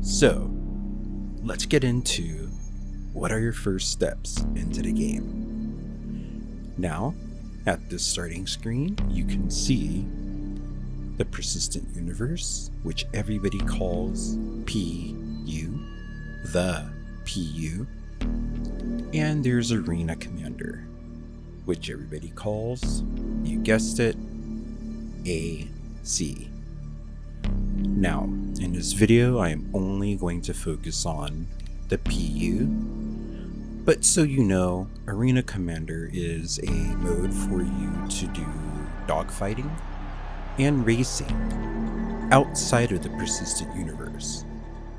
So, let's get into what are your first steps into the game. Now, at this starting screen, you can see the persistent universe, which everybody calls PU, the PU, and there's Arena Commander, which everybody calls, you guessed it, AC. Now, in this video, I am only going to focus on the PU, but so you know, Arena Commander is a mode for you to do dogfighting and racing outside of the persistent universe,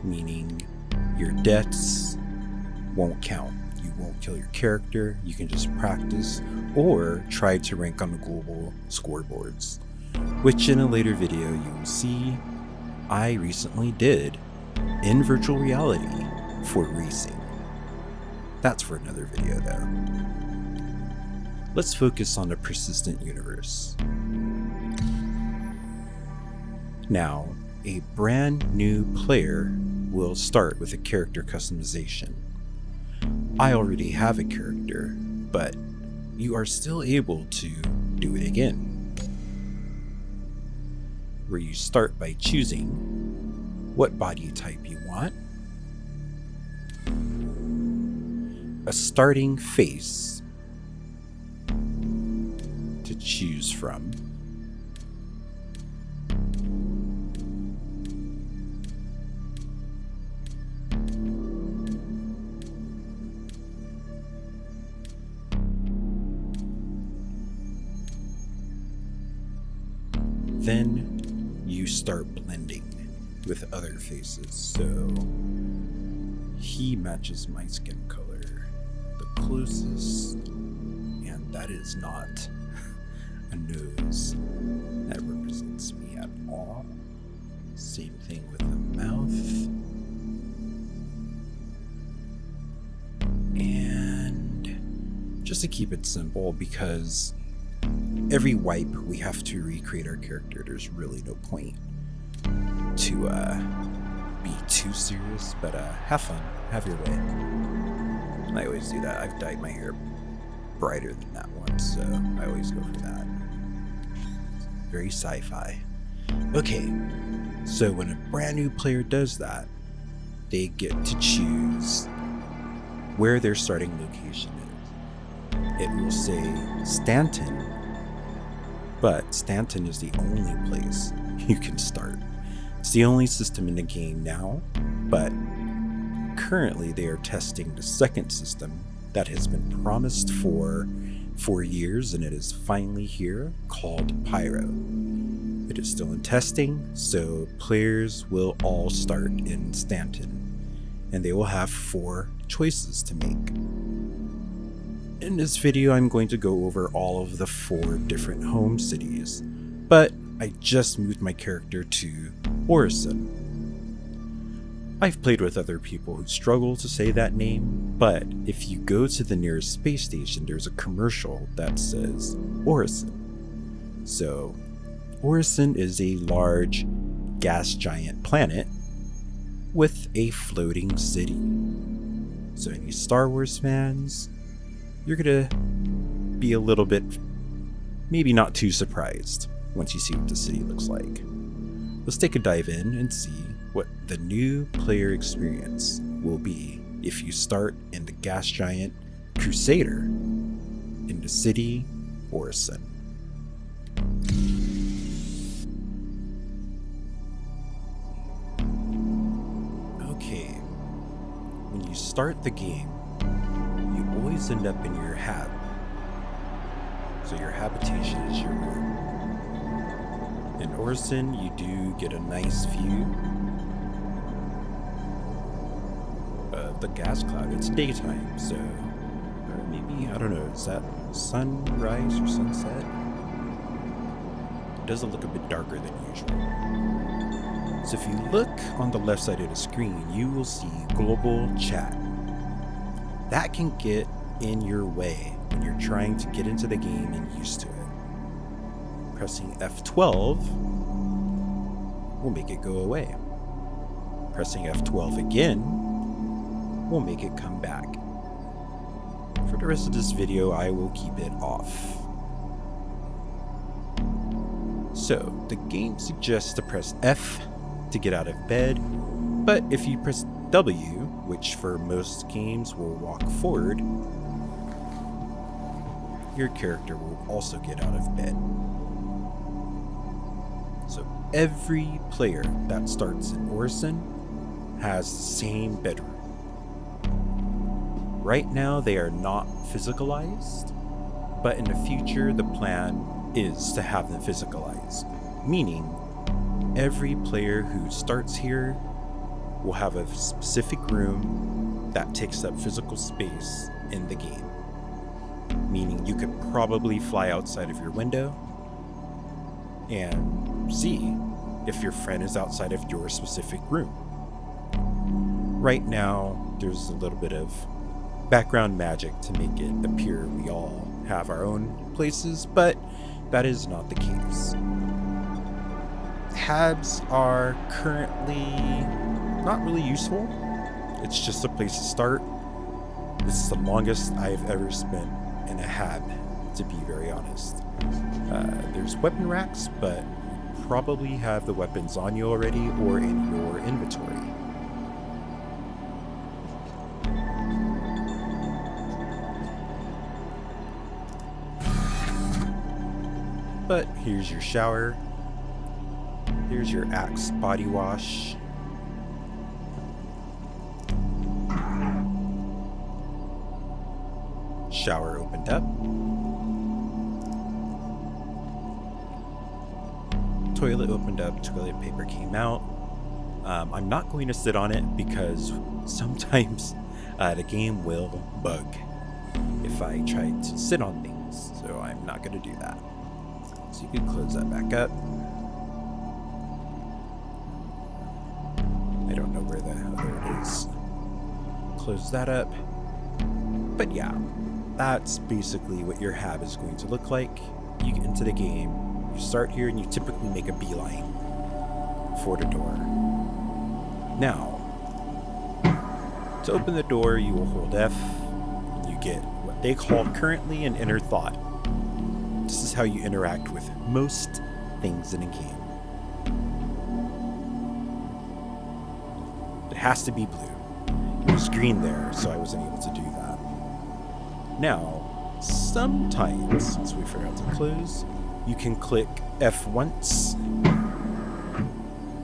meaning your deaths won't count. You won't kill your character, you can just practice or try to rank on the global scoreboards, which in a later video you will see I recently did in virtual reality for racing. That's for another video though. Let's focus on the persistent universe. Now, a brand new player will start with a character customization. I already have a character, but you are still able to do it again, where you start by choosing what body type you want, a starting face to choose from, then you start blending with other faces. So he matches my skin color the closest, and that is not a nose that represents me at all. Same thing with the mouth. And just to keep it simple, because every wipe we have to recreate our character, there's really no point to be too serious, but have fun, have your way. I always do that. I've dyed my hair brighter than that one, so I always go for that. It's very sci-fi. Okay, so when a brand new player does that, they get to choose where their starting location is. It will say Stanton, but Stanton is the only place you can start. It's the only system in the game now, but currently they are testing the second system that has been promised for 4 years, and it is finally here, called Pyro. It is still in testing, so players will all start in Stanton, and they will have 4 choices to make. In this video, I'm going to go over all of the 4 different home cities, but I just moved my character to Orison. I've played with other people who struggle to say that name, but if you go to the nearest space station, there's a commercial that says Orison. So, Orison is a large gas giant planet with a floating city. So any Star Wars fans, you're gonna be a little bit, maybe not too surprised once you see what the city looks like. Let's take a dive in and see what the new player experience will be if you start in the gas giant Crusader in the city Orison. Okay, when you start the game, you always end up in your hab. So your habitation is your room. In Orison, you do get a nice view of the gas cloud. It's daytime, so maybe, I don't know, is that sunrise or sunset? It doesn't look a bit darker than usual. So if you look on the left side of the screen, you will see global chat. That can get in your way when you're trying to get into the game and used to it. Pressing F12 will make it go away. pressing F12 again will make it come back. For the rest of this video, I will keep it off. So, the game suggests to press F to get out of bed, but if you press W, which for most games will walk forward, your character will also get out of bed. So every player that starts in Orison has the same bedroom. Right now they are not physicalized, but in the future the plan is to have them physicalized, meaning every player who starts here will have a specific room that takes up physical space in the game. Meaning you could probably fly outside of your window and see if your friend is outside of your specific room. Right now, there's a little bit of background magic to make it appear we all have our own places, but that is not the case. Tabs are currently not really useful. It's just a place to start. This is the longest I've ever spent in a hab, to be very honest. There's weapon racks, but you probably have the weapons on you already or in your inventory. But here's your shower. Here's your Axe body wash. Shower opened up. Toilet opened up, toilet paper came out. I'm not going to sit on it because sometimes the game will bug if I try to sit on things, so I'm not going to do that. So you can close that back up. I don't know where there it is. Close that up. But yeah, that's basically what your hab is going to look like. You get into the game, you start here, and you typically make a beeline for the door. Now, to open the door, you will hold F, and you get what they call currently an inner thought. This is how you interact with most things in a game. It has to be blue. It was green there, so I wasn't able to do that. Now, sometimes, since we forgot to close, you can click F once,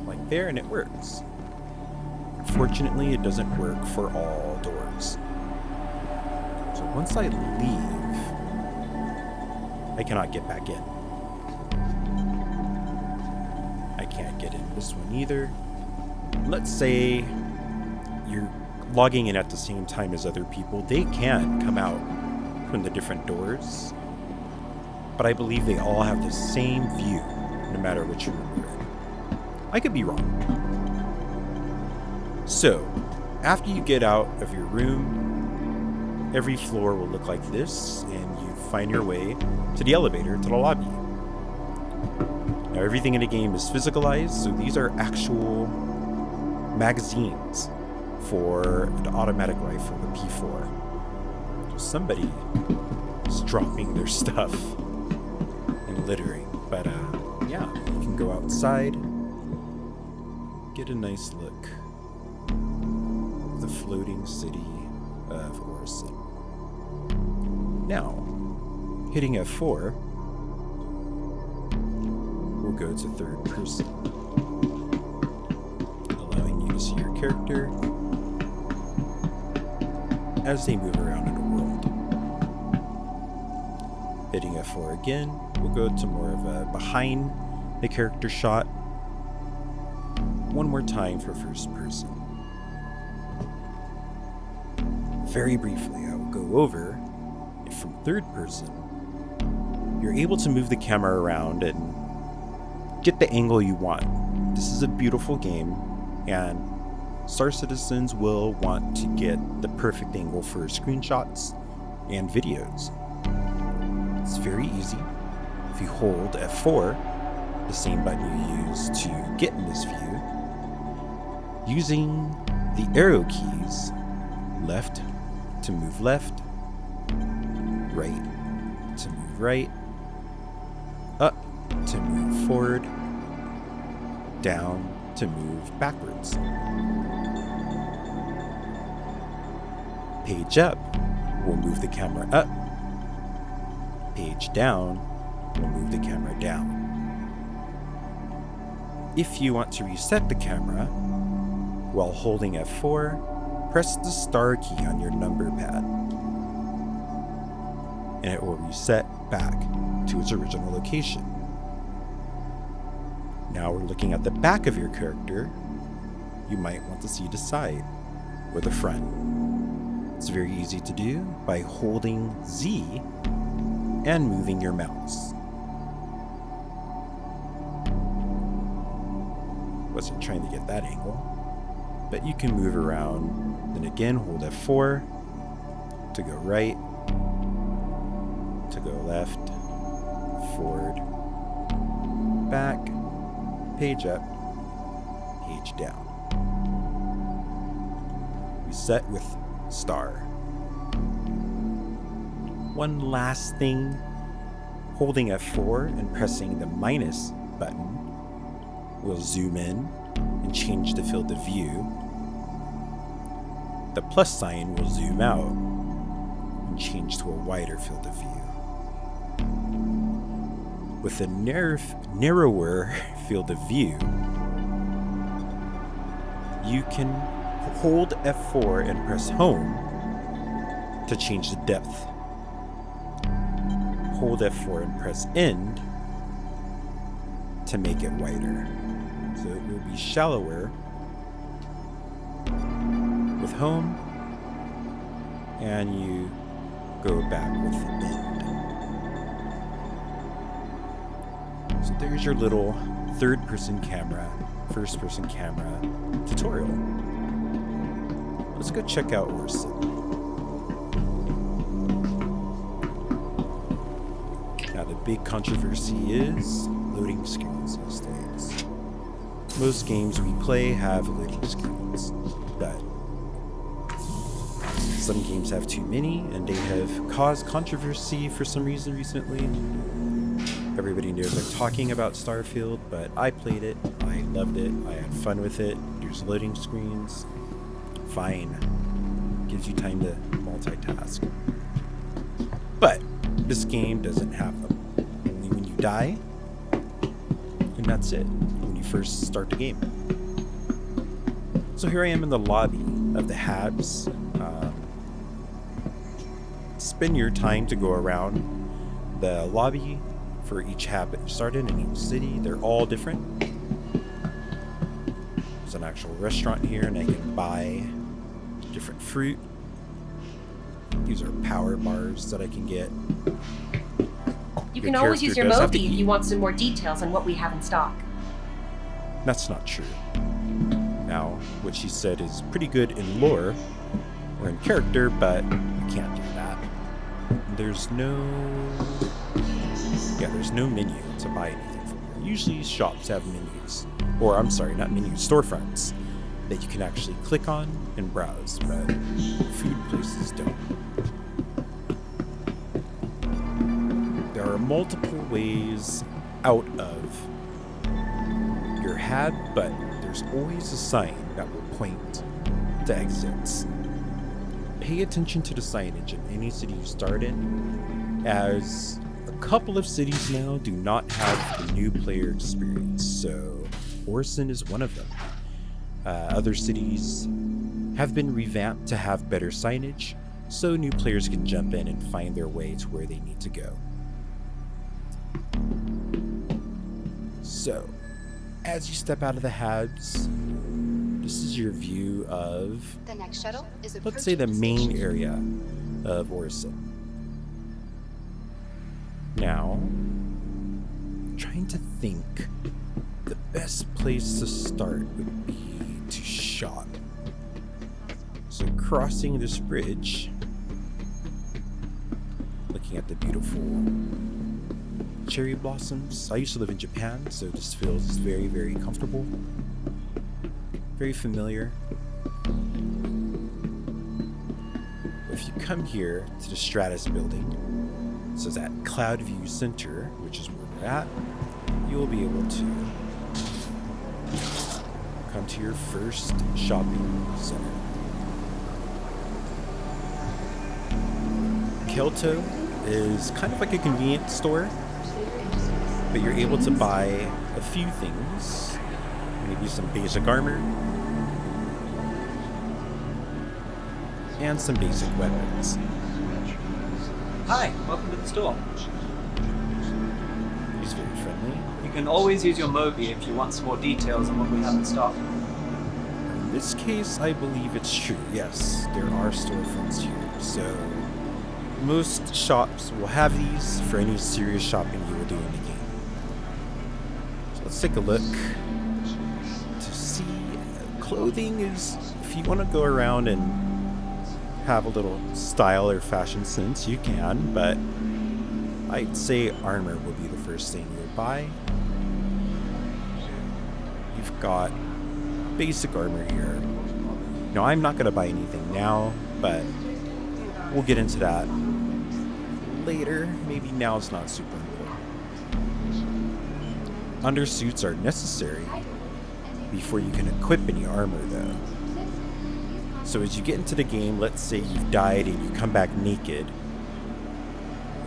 like there, and it works. Unfortunately, it doesn't work for all doors. So once I leave, I cannot get back in. I can't get in this one either. Let's say you're logging in at the same time as other people. They can come out from the different doors, but I believe they all have the same view no matter which room you're in. I could be wrong. So, after you get out of your room, every floor will look like this, and you find your way to the elevator to the lobby. Now, everything in the game is physicalized, so these are actual magazines for the automatic rifle, the P4. So somebody is dropping their stuff and littering. But yeah, you can go outside, get a nice look of the floating city of Orison. Now, hitting F4 will go to third person, allowing you to see your character as they move around in the world. Hitting F4 again will go to more of a behind the character shot. One more time for first person. Very briefly, I will go over if from third person you're able to move the camera around and get the angle you want. This is a beautiful game, and Star Citizens will want to get the perfect angle for screenshots and videos. It's very easy. If you hold F4, the same button you use to get in this view, Using the arrow keys, left to move left, right to move right, up to move forward, down to move backwards. Page up will move the camera up. Page down will move the camera down. If you want to reset the camera, while holding F4, press the star key on your number pad, and it will reset back to its original location. Now we're looking at the back of your character. You might want to see the side or the front. It's very easy to do by holding Z and moving your mouse. Wasn't trying to get that angle, but you can move around. Then again, hold F4 to go right, to go left, forward, back, page up, page down. Reset with star. One last thing, holding F4 and pressing the minus button will zoom in and change the field of view. The plus sign will zoom out and change to a wider field of view. With a narrower field of view, you can hold F4 and press home to change the depth. Hold F4 and press end to make it wider. So it will be shallower with home, and you go back with end. So there's your little third-person camera, first-person camera tutorial. Let's go check out Orison. Now the big controversy is loading screens these days. Most games we play have loading screens, but some games have too many, and they have caused controversy for some reason recently. Everybody knows I'm talking about Starfield, but I played it, I loved it, I had fun with it. There's loading screens. Fine. Gives you time to multitask. But this game doesn't have them. Only when you die, and that's it. When you first start the game. So here I am in the lobby of the Habs. Spend your time to go around the lobby for each hab that you start in each city. They're all different. There's an actual restaurant here, and I can buy different fruit. These are power bars that I can get. You can always use your Mobi if you want some more details on what we have in stock. That's not true. Now, what she said is pretty good in lore or in character, but you can't do that. There's no menu to buy anything from here. Usually shops have menus, or I'm sorry, not menus, storefronts that you can actually click on and browse, but food places don't. There are multiple ways out of your hab, but there's always a sign that will point to exits. Pay attention to the signage in any city you start in, as a couple of cities now do not have the new player experience, so Orison is one of them. Other cities have been revamped to have better signage, so new players can jump in and find their way to where they need to go. So, as you step out of the Habs, this is your view of, the next shuttle is let's say, the main area of Orison. Now, trying to think, the best place to start would be to shop. So crossing this bridge, looking at the beautiful cherry blossoms. I used to live in Japan, so this feels very, very comfortable. Very familiar. If you come here to the Stratus building, so that Cloud View Center, which is where we're at, you will be able to come to your first shopping center. Kelto is kind of like a convenience store, but you're able to buy a few things, maybe some basic armor and some basic weapons. Hi, welcome to the store. He's very friendly. You can always use your Mobi if you want some more details on what we have in stock. In this case, I believe it's true. Yes, there are storefronts here, so most shops will have these for any serious shopping you will do in the game. So let's take a look to see. Clothing is, if you want to go around and have a little style or fashion sense, you can, but I'd say armor will be the first thing you'll buy. You've got basic armor here. Now, I'm not going to buy anything now, but we'll get into that later. Maybe now it's not super important. Undersuits are necessary before you can equip any armor, though. So as you get into the game, let's say you've died and you come back naked,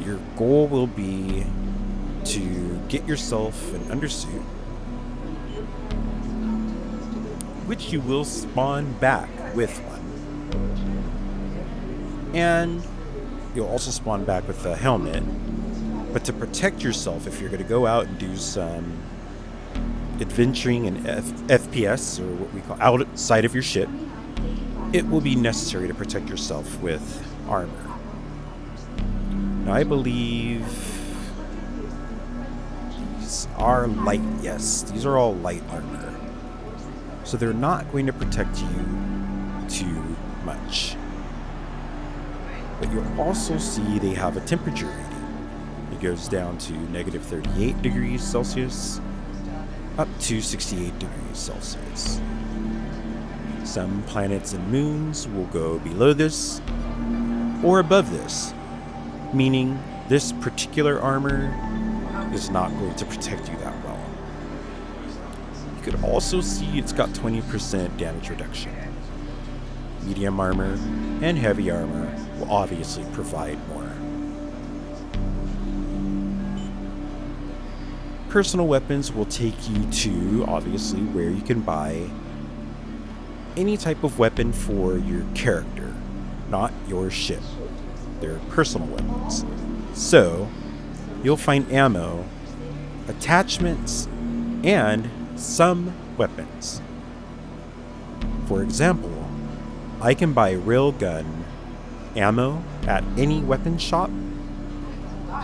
your goal will be to get yourself an undersuit, which you will spawn back with one. And you'll also spawn back with a helmet. But to protect yourself, if you're going to go out and do some adventuring in FPS, or what we call outside of your ship, it will be necessary to protect yourself with armor. Now, I believe these are light. Yes, these are all light armor. So they're not going to protect you too much. But you'll also see they have a temperature rating. It goes down to negative 38 degrees Celsius up to 68 degrees Celsius. Some planets and moons will go below this or above this, meaning this particular armor is not going to protect you that well. You could also see it's got 20% damage reduction. Medium armor and heavy armor will obviously provide more. Personal weapons will take you to, obviously, where you can buy any type of weapon for your character, not your ship. They're personal weapons. So, you'll find ammo, attachments, and some weapons. For example, I can buy railgun ammo at any weapon shop,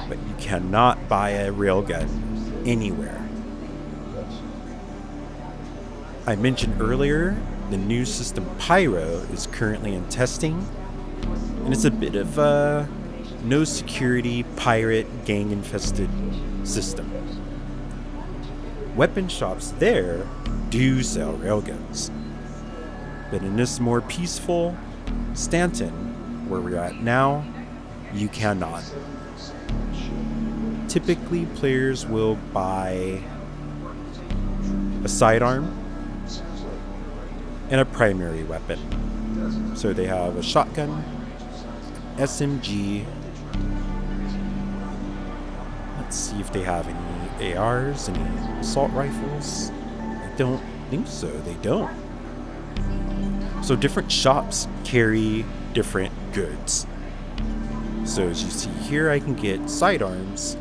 but you cannot buy a railgun anywhere. I mentioned earlier the new system Pyro is currently in testing, and it's a bit of a no security, pirate, gang infested system. Weapon shops there do sell railguns, but in this more peaceful Stanton, where we're at now, you cannot. Typically, players will buy a sidearm and a primary weapon. So they have a shotgun, SMG. Let's see if they have any ARs, any assault rifles. I don't think so. They don't. So different shops carry different goods. So as you see here, I can get sidearms,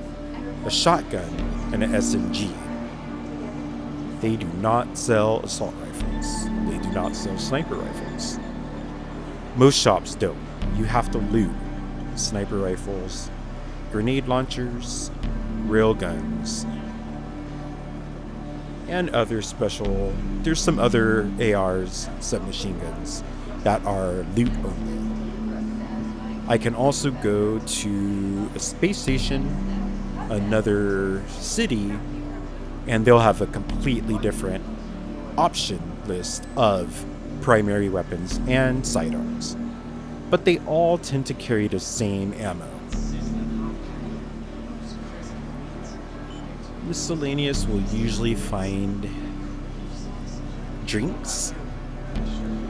a shotgun, and an SMG. They do not sell assault rifles. They do not sell sniper rifles. Most shops don't. You have to loot sniper rifles, grenade launchers, railguns, and other special. There's some other ARs, submachine guns, that are loot only. I can also go to a space station, another city, and they'll have a completely different option list of primary weapons and sidearms, but they all tend to carry the same ammo. Miscellaneous will usually find drinks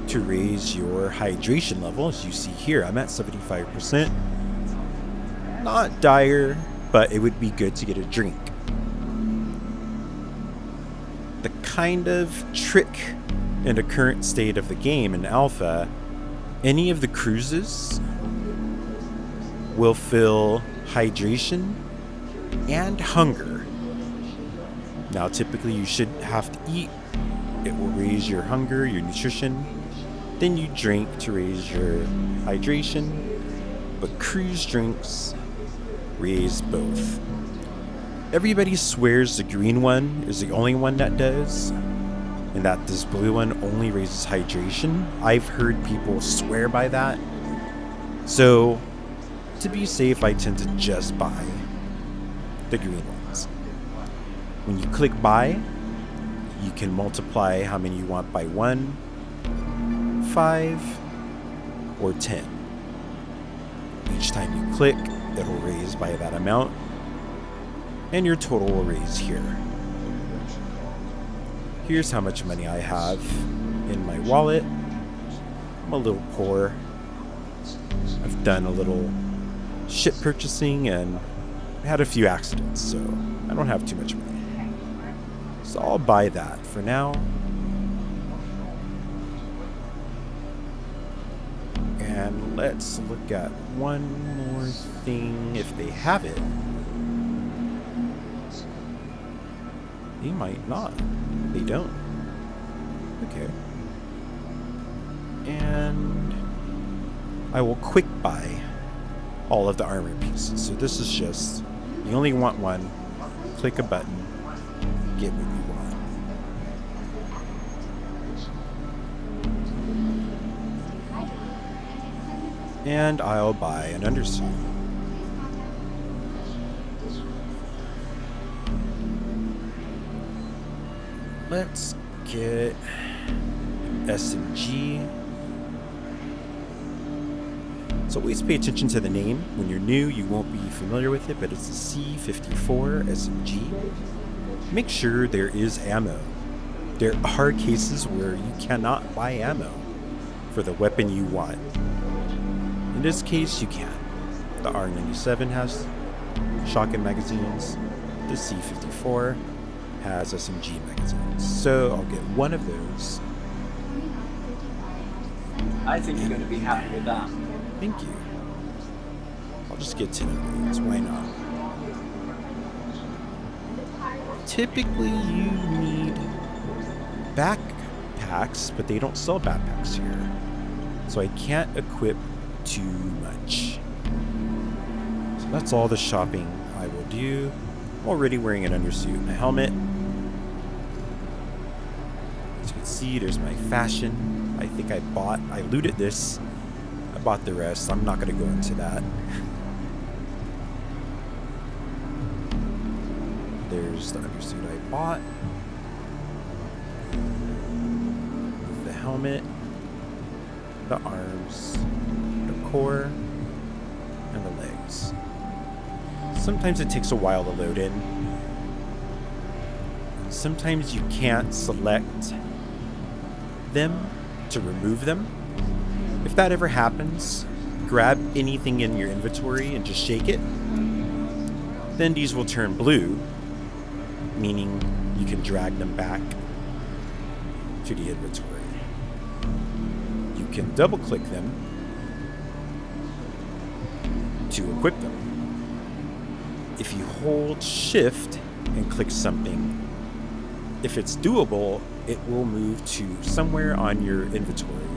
to raise your hydration level. As you see here, I'm at 75%. Not dire, but it would be good to get a drink. The kind of trick in the current state of the game in alpha, any of the cruises will fill hydration and hunger. Now, typically you should have to eat. It will raise your hunger, your nutrition. Then you drink to raise your hydration. But cruise drinks raise both. Everybody swears the green one is the only one that does, and that this blue one only raises hydration. I've heard people swear by that. So, to be safe, I tend to just buy the green ones. When you click buy, you can multiply how many you want by 1, 5, or 10. Each time you click, it'll raise by that amount, and your total will raise here. Here's how much money I have in my wallet. I'm a little poor. I've done a little ship purchasing and had a few accidents, so I don't have too much money. So I'll buy that for now. And let's look at one more thing. If they have it, they might not. They don't. Okay. And I will quick buy all of the armor pieces. So this is just, you only want one. Click a button. Get what you want. And I'll buy an undersuit. Let's get SMG. So always pay attention to the name. When you're new, you won't be familiar with it, but it's a C54 SMG. Make sure there is ammo. There are cases where you cannot buy ammo for the weapon you want. In this case, you can. The R97 has shotgun magazines. The C54 has SMG magazines. So I'll get one of those. I think you're going to be happy with that. Thank you. I'll just get 10 of those. Why not? Typically, you need backpacks, but they don't sell backpacks here. So I can't equip too much. So that's all the shopping I will do. I'm already wearing an undersuit and a helmet. As you can see, there's my fashion. I think I looted this. I bought the rest. I'm not going to go into that. There's the undersuit I bought. With the helmet, the arms, the core, and the legs. Sometimes it takes a while to load in. Sometimes you can't select them to remove them. If that ever happens, grab anything in your inventory and just shake it. Then these will turn blue, meaning you can drag them back to the inventory. You can double click them to equip them. If you hold shift and click something, if it's doable, it will move to somewhere on your inventory,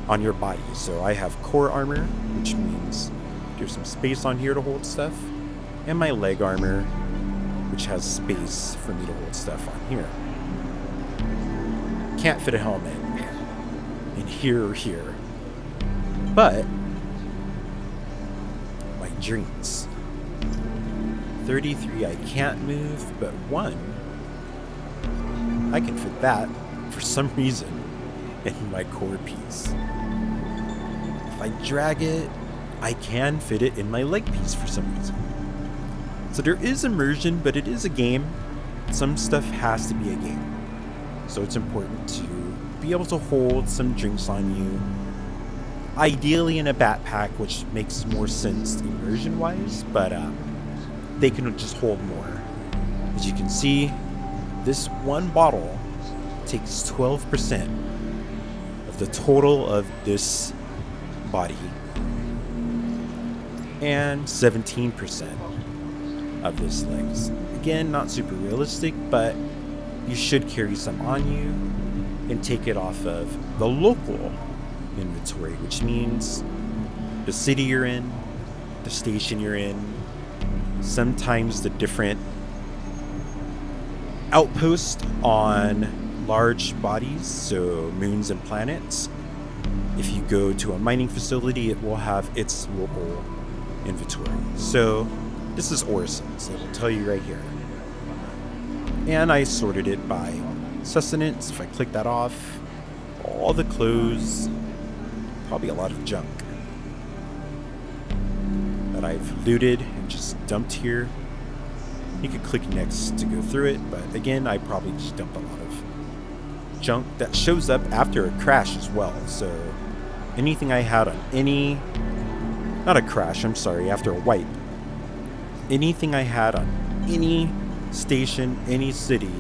on your body. So I have core armor, which means there's some space on here to hold stuff, and my leg armor, which has space for me to hold stuff on here. Can't fit a helmet in here or here. But my drinks. 33 I can't move, but 1 I can fit that for some reason in my core piece. If I drag it, I can fit it in my leg piece for some reason. So there is immersion, but it is a game. Some stuff has to be a game. So it's important to be able to hold some drinks on you. Ideally in a backpack, which makes more sense immersion-wise, but they can just hold more. As you can see, this one bottle takes 12% of the total of this body and 17% of this legs. Again, not super realistic, but you should carry some on you and take it off of the local inventory, which means the city you're in, the station you're in, sometimes the different outposts on large bodies, so moons and planets. If you go to a mining facility, it will have its local inventory. So this is Orison, so it will tell you right here. And I sorted it by sustenance. If I click that off, all the clothes, probably a lot of junk that I've looted and just dumped here. You could click next to go through it, but again, I probably just dumped a lot of junk that shows up after a crash as well. So anything I had on not a crash, I'm sorry, after a wipe, anything I had on any station, any city,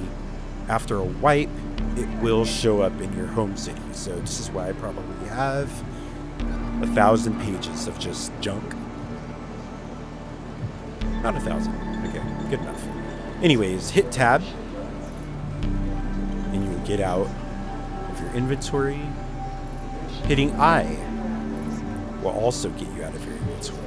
after a wipe, it will show up in your home city. So this is why I probably have 1,000 pages of just junk. Not 1,000. Okay, good enough. Anyways, hit tab, and you will get out of your inventory. Hitting I will also get you out of your inventory.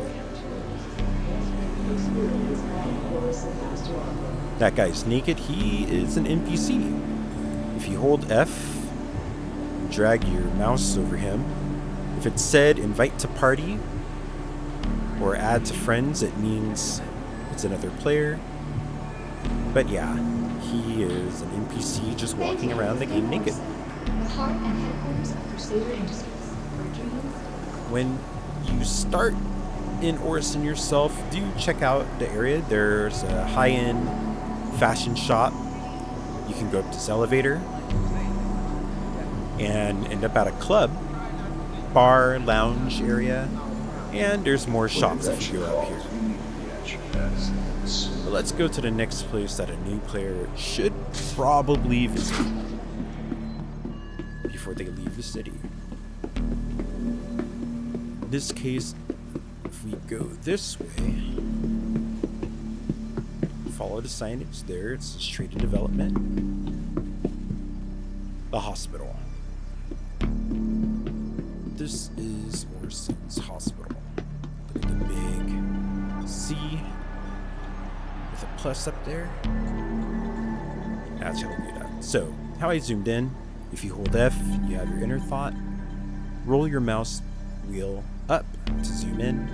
That guy's naked. He is an NPC. If you hold F, drag your mouse over him. If it said invite to party or add to friends, it means it's another player. But yeah, he is an NPC just walking around the game naked. The heart and headquarters of Crusader Industries. When you start in Orison yourself, do check out the area. There's a high-end fashion shop. You can go up this elevator and end up at a club, bar, lounge area, and there's more shops if you go up here. But let's go to the next place that a new player should probably visit before they leave the city. In this case, if we go this way, follow the signage there, it says trade and development. The hospital. This is Orison's hospital. Look at the big C with a plus up there. That's how we do that. So, how I zoomed in, if you hold F, you have your inner thought. Roll your mouse wheel up to zoom in.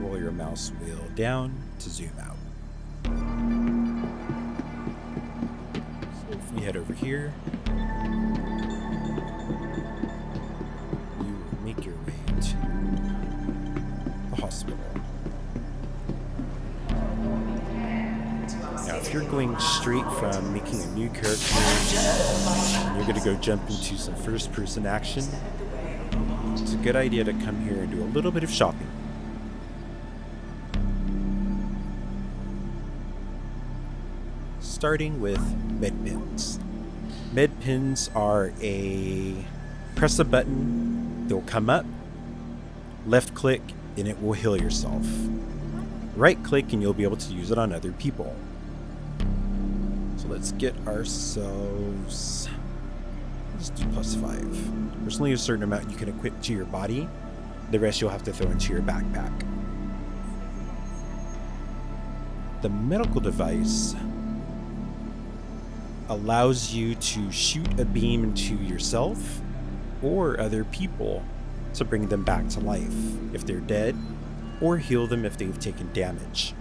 Roll your mouse wheel down to zoom out. So if we head over here, you will make your way to the hospital. Now, if you're going straight from making a new character, and you're going to go jump into some first-person action, it's a good idea to come here and do a little bit of shopping. Starting with med pins. Med pins are press a button, they'll come up, left click, and it will heal yourself. Right click and you'll be able to use it on other people. So let's get ourselves, let's do +5. There's only a certain amount you can equip to your body. The rest you'll have to throw into your backpack. The medical device allows you to shoot a beam into yourself or other people to bring them back to life if they're dead, or heal them if they've taken damage.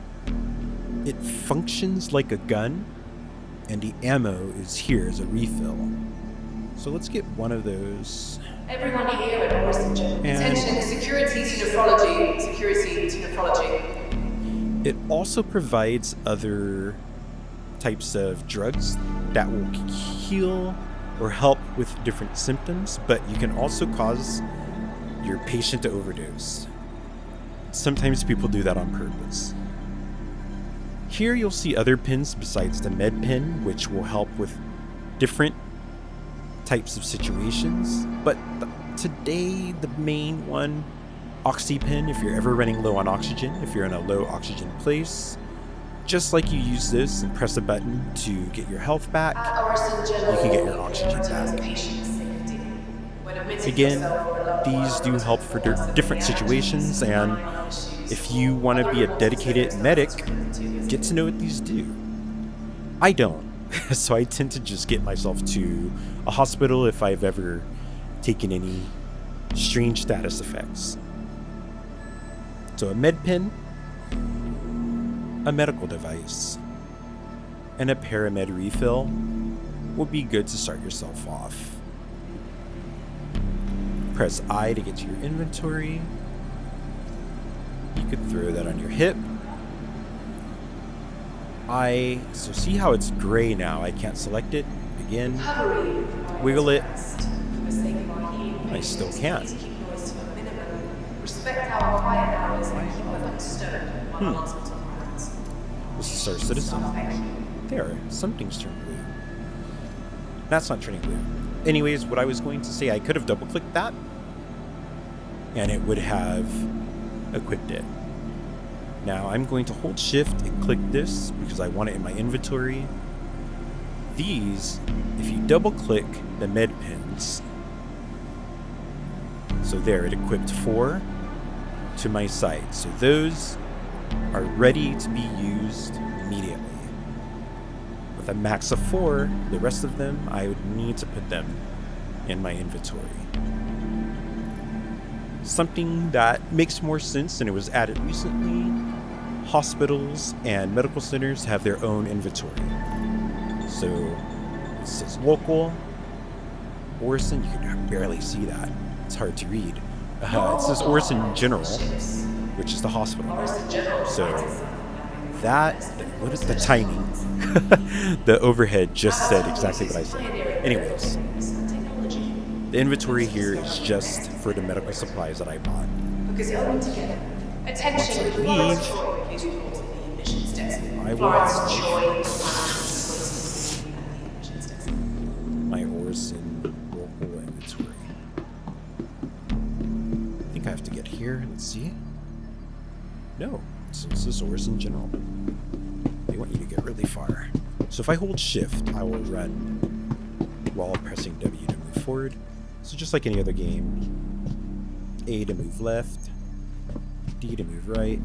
It functions like a gun, and the ammo is here as a refill. So let's get one of those. Everyone here at Orison. And Attention, security to nephrology. Security to nephrology. it also provides other types of drugs that will heal or help with different symptoms, but you can also cause your patient to overdose. Sometimes people do that on purpose. Here you'll see other pins besides the med pin, which will help with different types of situations, but today the main one, oxy pin, if you're ever running low on oxygen, if you're in a low oxygen place, just like you use this and press a button to get your health back, you can get your oxygen back. Again, these do help for different situations, and if you want to be a dedicated medic, get to know what these do. I don't, so I tend to just get myself to a hospital if I've ever taken any strange status effects. So a med pin, a medical device, and a paramed refill will be good to start yourself off. Press I to get to your inventory. You could throw that on your hip. So see how it's gray now? I can't select it. Again, wiggle it. I still can't. This is starcitizen. There, something's turned blue. That's not turning blue. Anyways, what I was going to say, I could have double-clicked that, and it would have equipped it. Now I'm going to hold shift and click this because I want it in my inventory. These, if you double-click the med pins, so there, it equipped 4 to my side. So those are ready to be used immediately. With a max of 4, the rest of them, I would need to put them in my inventory. Something that makes more sense, and it was added recently, hospitals and medical centers have their own inventory. So it says local, Orison, you can barely see that. It's hard to read. It says Orison General, which is the hospital. So that, what is the timing? The overhead just said exactly what I said. Anyways, the inventory here is just for the medical supplies that I bought. Once I leave, I will have my Orison local inventory. I think I have to get here. Let's see. No, so this is Orison General. They want you to get really far. So if I hold shift, I will run while pressing W to move forward. So just like any other game, A to move left, D to move right,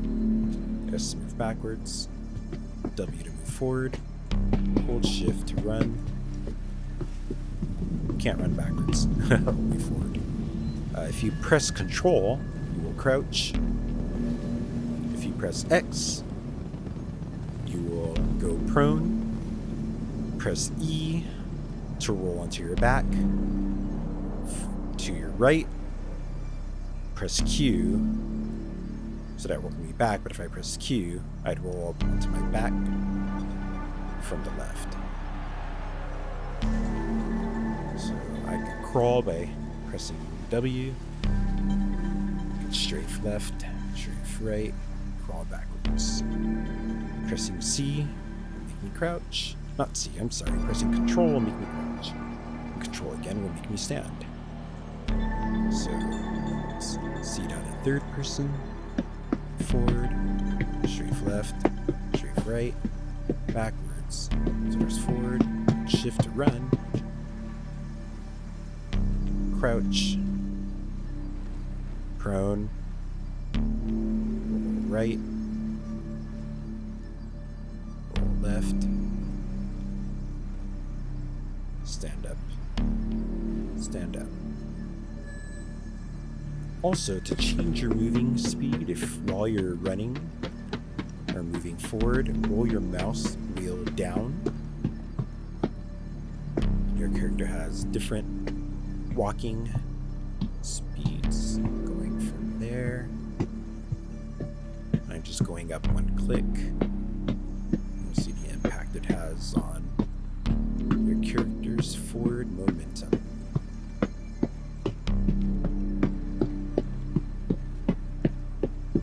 S to move backwards, W to move forward, hold shift to run. Can't run backwards, only forward. If you press Control, you will crouch. If you press X, you will go prone. Press E to roll onto your back. To your right. Press Q, so that will me back, but if I press Q, I'd roll up onto my back from the left. So I can crawl by pressing W, strafe left, strafe right, crawl backwards. Pressing C will make me crouch. Not C, I'm sorry. Pressing Control will make me crouch. Control again will make me stand. So, C down in third person, forward, strafe left, strafe right, backwards. So there's forward, shift to run, crouch, prone, roll right, roll left, stand up, stand up. Also, to change your moving speed, if while you're running or moving forward, roll your mouse wheel down Your character has different walking speeds going from there. I'm just going up one click. You see the impact it has on your character's forward momentum.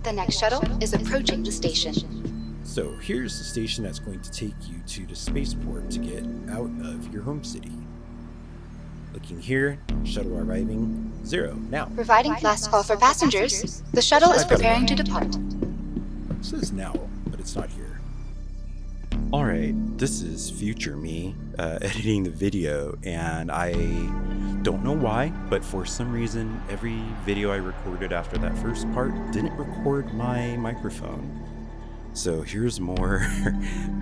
The next shuttle is approaching the station. So here's the station that's going to take you to the spaceport to get out of your home city. Looking here, shuttle arriving 0 now. Providing last call for passengers, the shuttle is preparing to depart. It says now, but it's not here. Alright, this is future me editing the video, and I don't know why, but for some reason every video I recorded after that first part didn't record my microphone. So here's more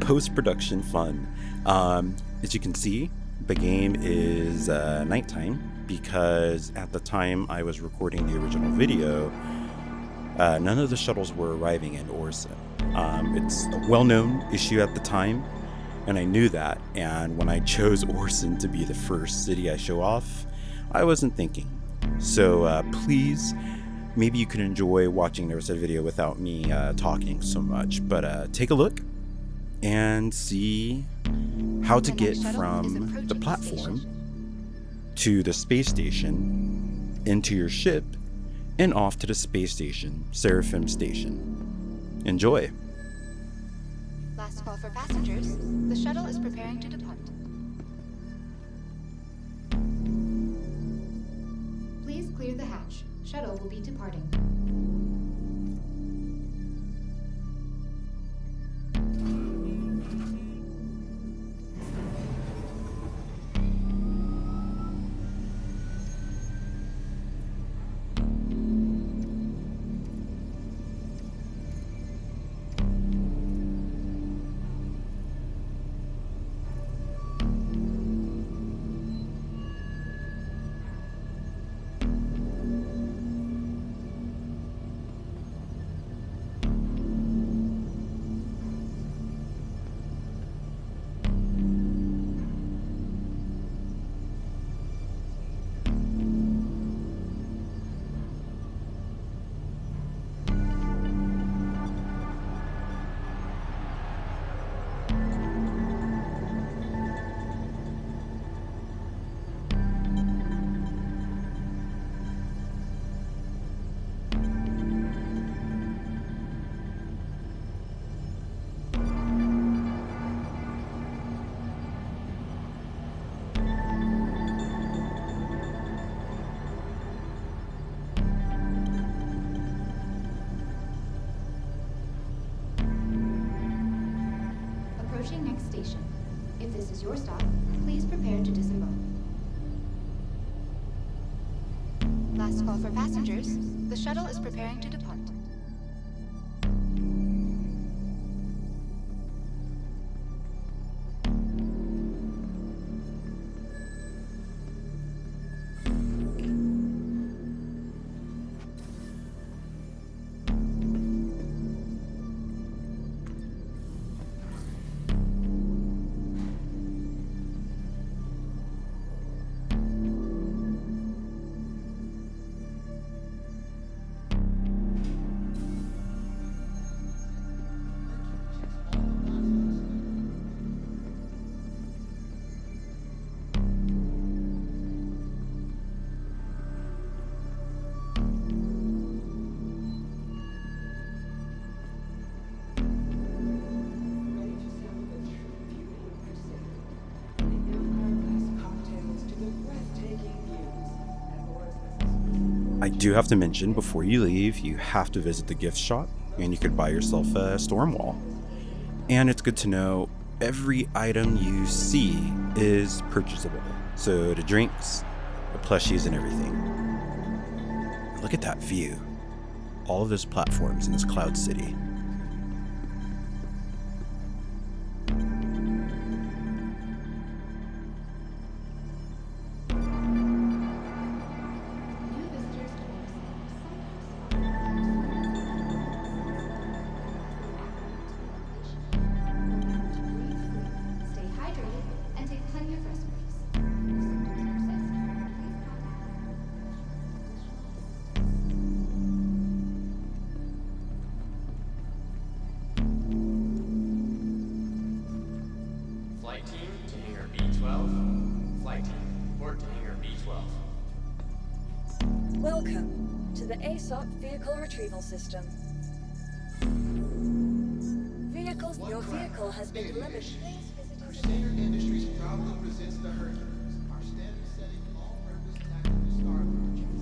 post-production fun. As you can see, the game is nighttime because at the time I was recording the original video, none of the shuttles were arriving in Orison. It's a well-known issue at the time, and I knew that. And when I chose Orison to be the first city I show off, I wasn't thinking. So please, maybe you can enjoy watching the rest of the video without me talking so much. But take a look and see how to get from the platform to the space station, into your ship, and off to the space station, Seraphim Station. Enjoy! Last call for passengers, the shuttle is preparing to depart. Please clear the hatch. Shuttle will be departing. Approaching next station. If this is your stop, please prepare to disembark. Last call for passengers, the shuttle is preparing to depart. I do have to mention, before you leave, you have to visit the gift shop, and you could buy yourself a storm wall. And it's good to know every item you see is purchasable. So the drinks, the plushies, and everything. Look at that view. All of those platforms in this cloud city. Stay hydrated and take plenty of rest breaks. Welcome to the ASOP Vehicle Retrieval System. Your vehicle has been delivered. Crusader Industries proudly presents the Hercules, our standard-setting, all-purpose tactical star project.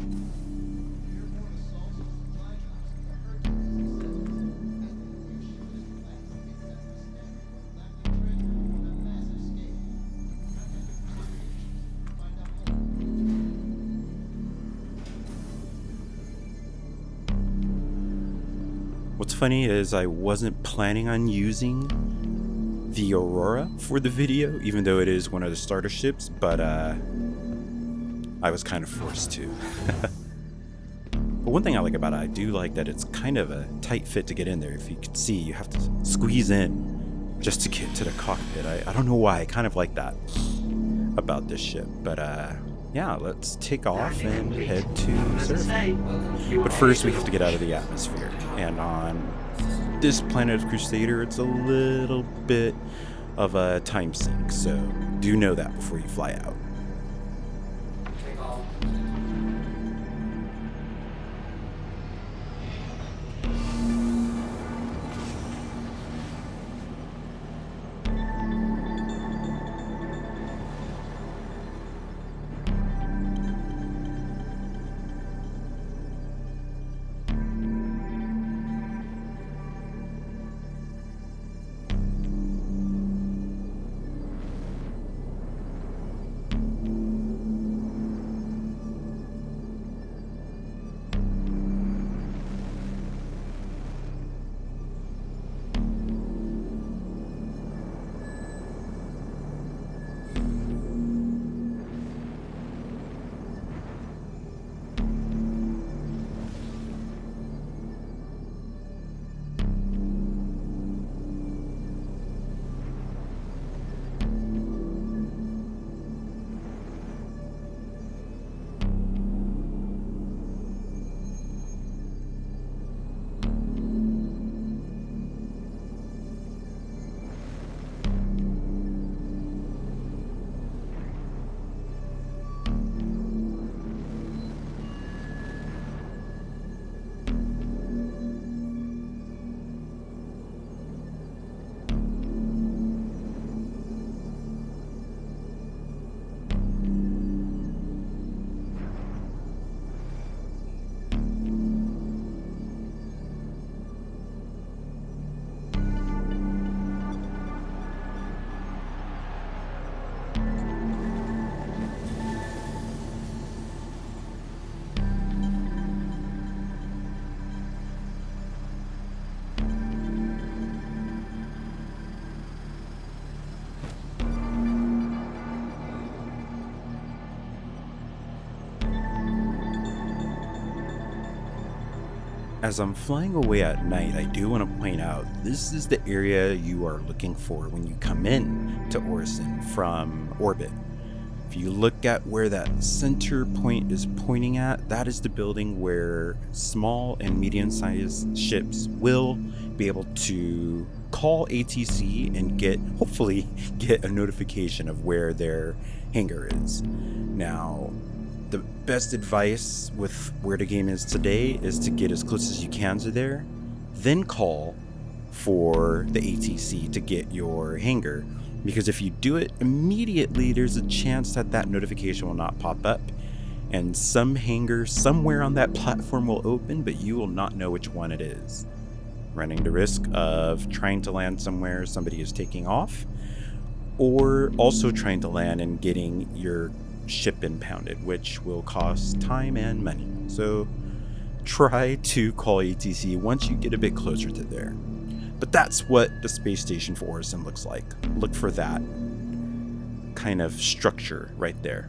Airborne assaults on supply drops, the Hercules is successful. As the new ship is flex, it sets the standard for galactic treasure on a massive scale. Contact the Crusader Industries to find out more. What's funny is I wasn't planning on using the Aurora for the video, even though it is one of the starter ships, but I was kind of forced to. But one thing I like about it, I do like that it's kind of a tight fit to get in there. If you can see, you have to squeeze in just to get to the cockpit. I don't know why, I kind of like that about this ship, but yeah, let's take off and head to Surf. But first we have to get out of the atmosphere, and on this planet of Crusader, it's a little bit of a time sink, so do know that before you fly out. As I'm flying away at night, I do want to point out this is the area you are looking for when you come in to Orison from orbit. If you look at where that center point is pointing at, that is the building where small and medium-sized ships will be able to call ATC and hopefully get a notification of where their hangar is. Now, the best advice with where the game is today is to get as close as you can to there, then call for the ATC to get your hangar, because if you do it immediately, there's a chance that that notification will not pop up, and some hangar somewhere on that platform will open, but you will not know which one it is, running the risk of trying to land somewhere somebody is taking off, or also trying to land and getting your ship impounded, which will cost time and money. So try to call ATC once you get a bit closer to there. But that's what the space station for Orison looks like. Look for that kind of structure right there.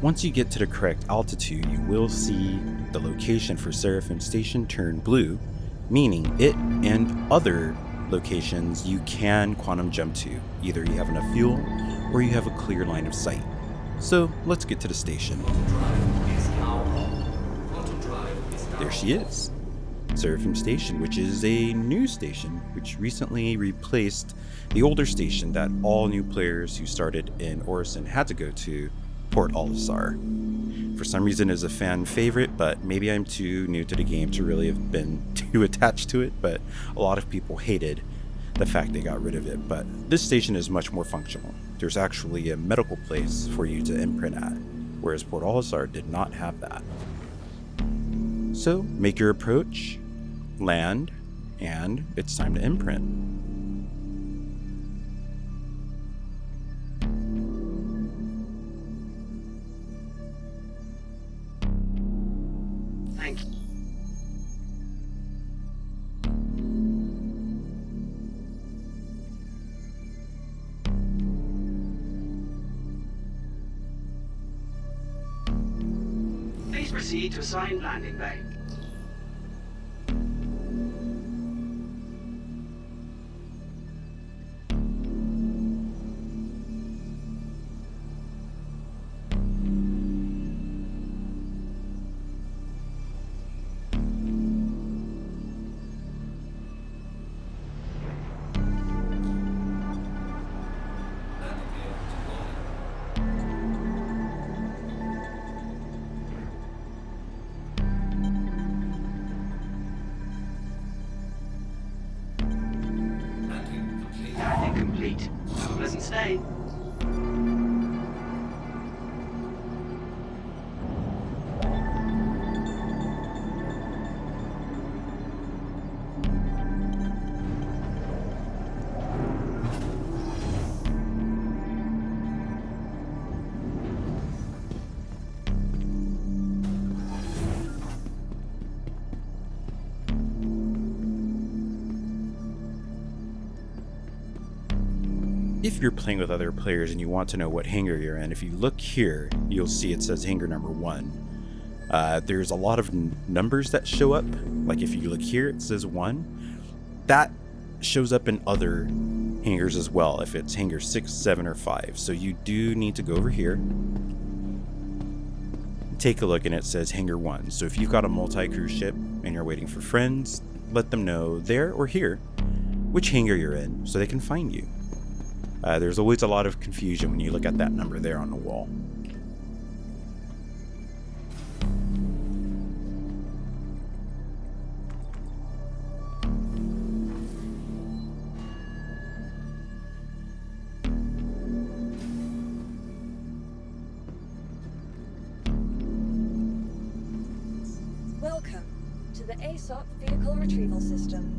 Once you get to the correct altitude, you will see the location for Seraphim Station turn blue, meaning it and other locations you can quantum jump to. Either you have enough fuel or you have a clear line of sight. So let's get to the station. There she is. Seraphim Station, which is a new station which recently replaced the older station that all new players who started in Orison had to go to, Port Olisar. For some reason is a fan favorite, but maybe I'm too new to the game to really have been too attached to it, but a lot of people hated the fact they got rid of it. But this station is much more functional. There's actually a medical place for you to imprint at, whereas Port Olisar did not have that. So make your approach, land, and it's time to imprint. Thank you. Please proceed to assigned landing bay. Landing complete. Have a pleasant stay. If you're playing with other players and you want to know what hangar you're in, if you look here, you'll see it says hangar number 1. There's a lot of numbers that show up. Like if you look here, it says 1. That shows up in other hangars as well, if it's hangar 6, 7, or 5. So you do need to go over here, take a look, and it says hangar 1. So if you've got a multi-cruise ship and you're waiting for friends, let them know there or here which hangar you're in so they can find you. There's always a lot of confusion when you look at that number there on the wall. Welcome to the ASOP Vehicle Retrieval System.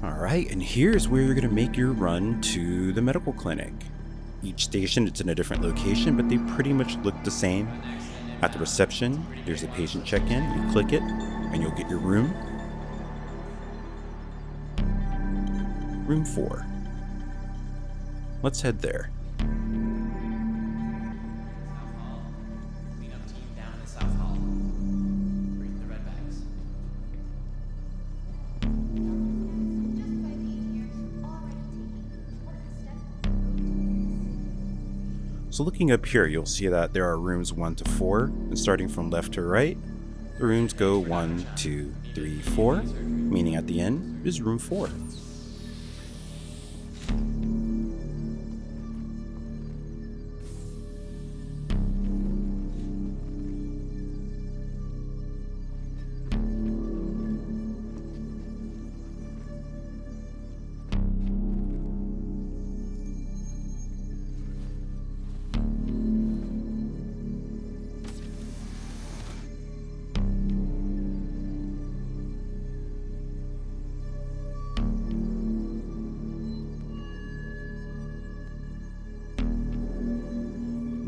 Alright, and here's where you're going to make your run to the medical clinic. Each station, it's in a different location, but they pretty much look the same. At the reception, there's a patient check-in. You click it, and you'll get your room. Room 4. Let's head there. So looking up here, you'll see that there are rooms 1 to 4, and starting from left to right, the rooms go 1, 2, 3, 4, meaning at the end is room 4.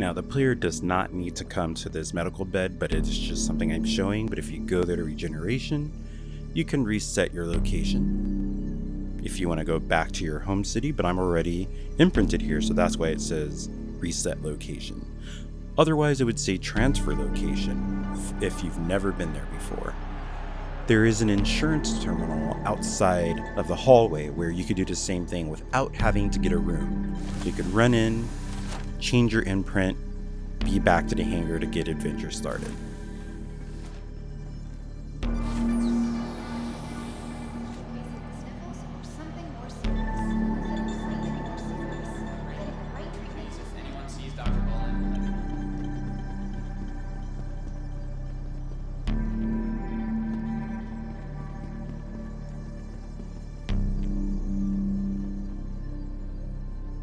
Now, the player does not need to come to this medical bed, but it is just something I'm showing. But if you go there to regeneration, you can reset your location if you want to go back to your home city, but I'm already imprinted here, so that's why it says reset location. Otherwise, it would say transfer location if you've never been there before. There is an insurance terminal outside of the hallway where you could do the same thing without having to get a room. So you could run in, change your imprint, be back to the hangar to get adventure started.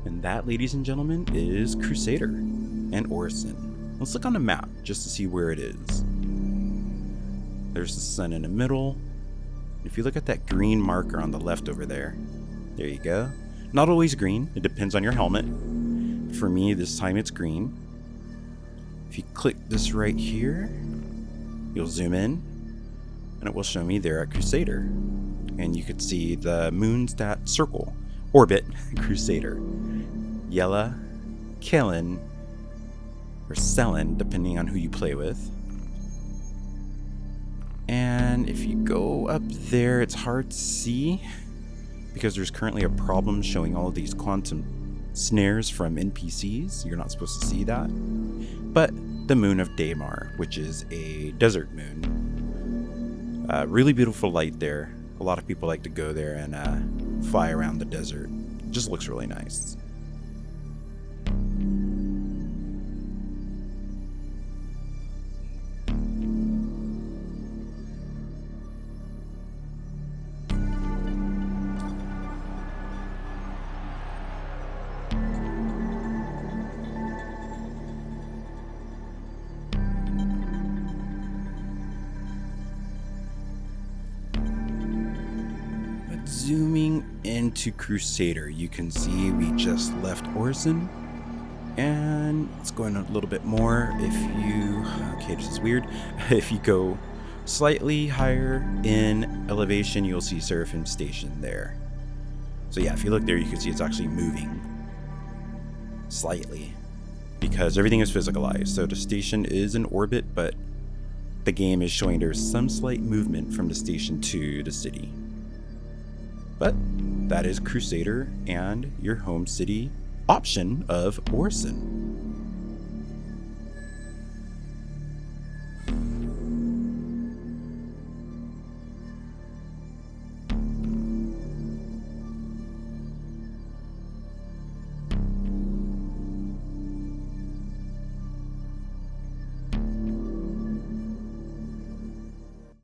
And that, ladies and gentlemen, is Crusader and Orison. Let's look on the map just to see where it is. There's the sun in the middle. If you look at that green marker on the left over there, there you go. Not always green, it depends on your helmet. For me, this time it's green. If you click this right here, you'll zoom in, and it will show me there at Crusader. And you could see the moon's that circle, orbit, Crusader. Yella, Kellen, or Selen, depending on who you play with. And if you go up there, it's hard to see because there's currently a problem showing all of these quantum snares from NPCs. You're not supposed to see that. But the moon of Daymar, which is a desert moon. Really beautiful light there. A lot of people like to go there and fly around the desert. It just looks really nice. Zooming into Crusader, you can see we just left Orison, and it's going a little bit more. If you, okay, this is weird. If you go slightly higher in elevation, you'll see Seraphim Station there. So yeah, if you look there, you can see it's actually moving slightly because everything is physicalized. So the station is in orbit, but the game is showing there's some slight movement from the station to the city. But that is Crusader and your home city option of Orison.